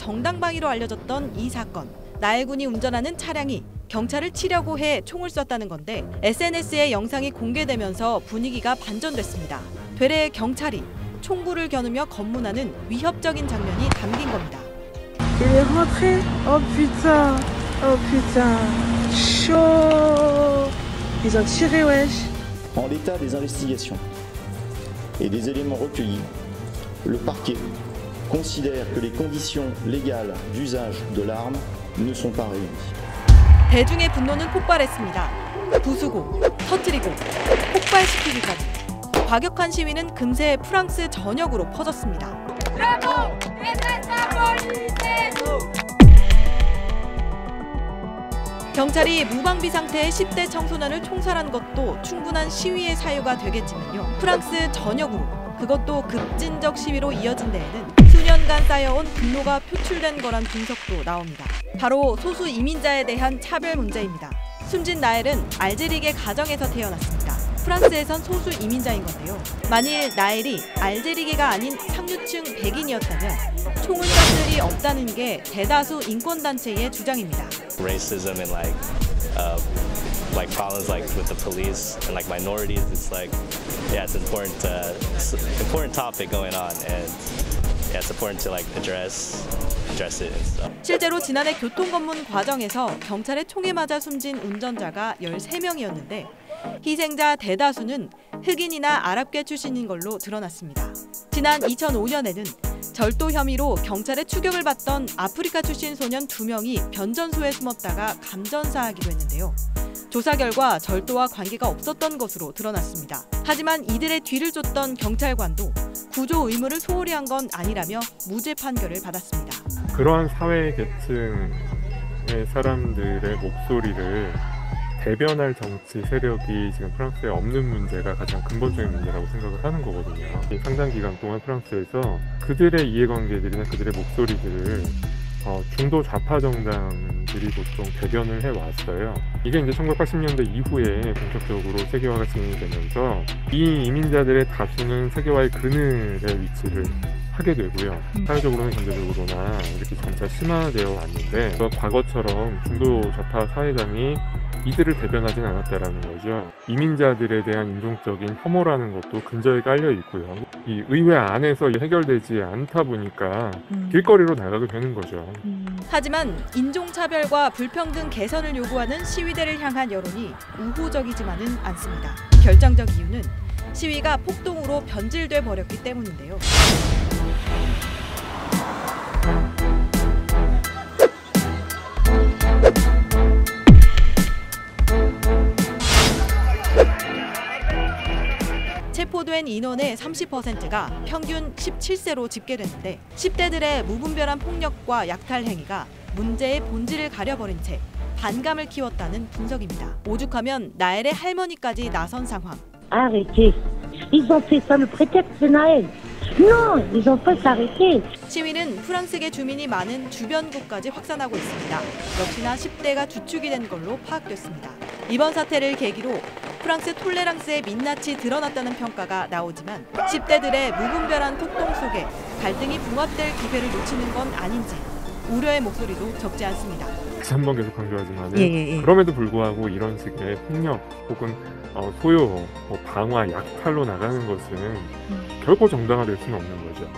정당방위로 알려졌던 이 사건. 나엘 군이 운전하는 차량이 경찰을 치려고 해 총을 쐈다는 건데 SNS에 영상이 공개되면서 분위기가 반전됐습니다. 되레 경찰이 총구를 겨누며 검문하는 위협적인 장면이 담긴 겁니다. Il est rentré. Oh putain. Oh putain. Chaud. Ils ont tiré, wesh. En l'état des investigations et des éléments recueillis, le parquet considère que les conditions légales d'usage de l'arme ne sont pas réunies. 대중의 분노는 폭발했습니다. 부수고, 터뜨리고, 폭발시키기까지. 과격한 시위는 금세 프랑스 전역으로 퍼졌습니다. 경찰이 무방비 상태의 10대 청소년을 총살한 것도 충분한 시위의 사유가 되겠지만요. 프랑스 전역으로, 그것도 급진적 시위로 이어진 데에는 수년간 쌓여온 분노가 표출된 거란 분석도 나옵니다. 바로 소수 이민자에 대한 차별 문제입니다. 숨진 나엘은 알제리계 가정에서 태어났습니다. 프랑스에선 소수 이민자인 건데요. 만일 나엘이 알제리계가 아닌 상류층 백인이었다면 총을 쏜 일이 없다는 게 대다수 인권단체의 주장입니다. Racism and like problems like with the police and like minorities, it's like it's important topic going on, and it's important to like address it and stuff. 실제로 지난해 교통검문 과정에서 경찰에 총에 맞아 숨진 운전자가 13명이었는데 희생자 대다수는 흑인이나 아랍계 출신인 걸로 드러났습니다. 지난 2005년에는 절도 혐의로 경찰의 추격을 받던 아프리카 출신 소년 2명이 변전소에 숨었다가 감전사하기도 했는데요. 조사 결과 절도와 관계가 없었던 것으로 드러났습니다. 하지만 이들의 뒤를 쫓던 경찰관도 구조 의무를 소홀히 한 건 아니라며 무죄 판결을 받았습니다. 그러한 사회 계층의 사람들의 목소리를 대변할 정치 세력이 지금 프랑스에 없는 문제가 가장 근본적인 문제라고 생각을 하는 거거든요. 상당 기간 동안 프랑스에서 그들의 이해관계들이나 그들의 목소리들을 중도 좌파 정당들이 보통 대변을 해왔어요. 이게 이제 1980년대 이후에 본격적으로 세계화가 진행이 되면서 이 이민자들의 다수는 세계화의 그늘에 위치를 하게 되고요. 사회적으로나 경제적으로나 이렇게 점차 심화되어 왔는데 과거처럼 중도 좌파 사회당이 이들을 대변하진 않았다라는 거죠. 이민자들에 대한 인종적인 혐오라는 것도 근저에 깔려 있고요. 이 의회 안에서 해결되지 않다 보니까 길거리로 나가게 되는 거죠. 하지만 인종차별과 불평등 개선을 요구하는 시위대를 향한 여론이 우호적이지만은 않습니다. 결정적 이유는 시위가 폭동으로 변질돼 버렸기 때문인데요. 체포된 인원의 30%가 평균 17세로 집계됐는데 10대들의 무분별한 폭력과 약탈 행위가 문제의 본질을 가려버린 채 반감을 키웠다는 분석입니다. 오죽하면 나엘의 할머니까지 나선 상황. Arrêtez. Ils ont fait ça le prétexte de Naël. Non, ils ont pas s'arrêter. 시위는 프랑스계 주민이 많은 주변국까지 확산하고 있습니다. 역시나 10대가 주축이 된 걸로 파악됐습니다. 이번 사태를 계기로 프랑스 톨레랑스의 민낯이 드러났다는 평가가 나오지만 10대들의 무분별한 폭동 속에 갈등이 붕압될 기회를 놓치는 건 아닌지 우려의 목소리도 적지 않습니다. 다시 한번 계속 강조하지만 그럼에도 불구하고 이런 식의 폭력 혹은 소요, 방화, 약탈로 나가는 것은 결코 정당화될 수는 없는 거죠.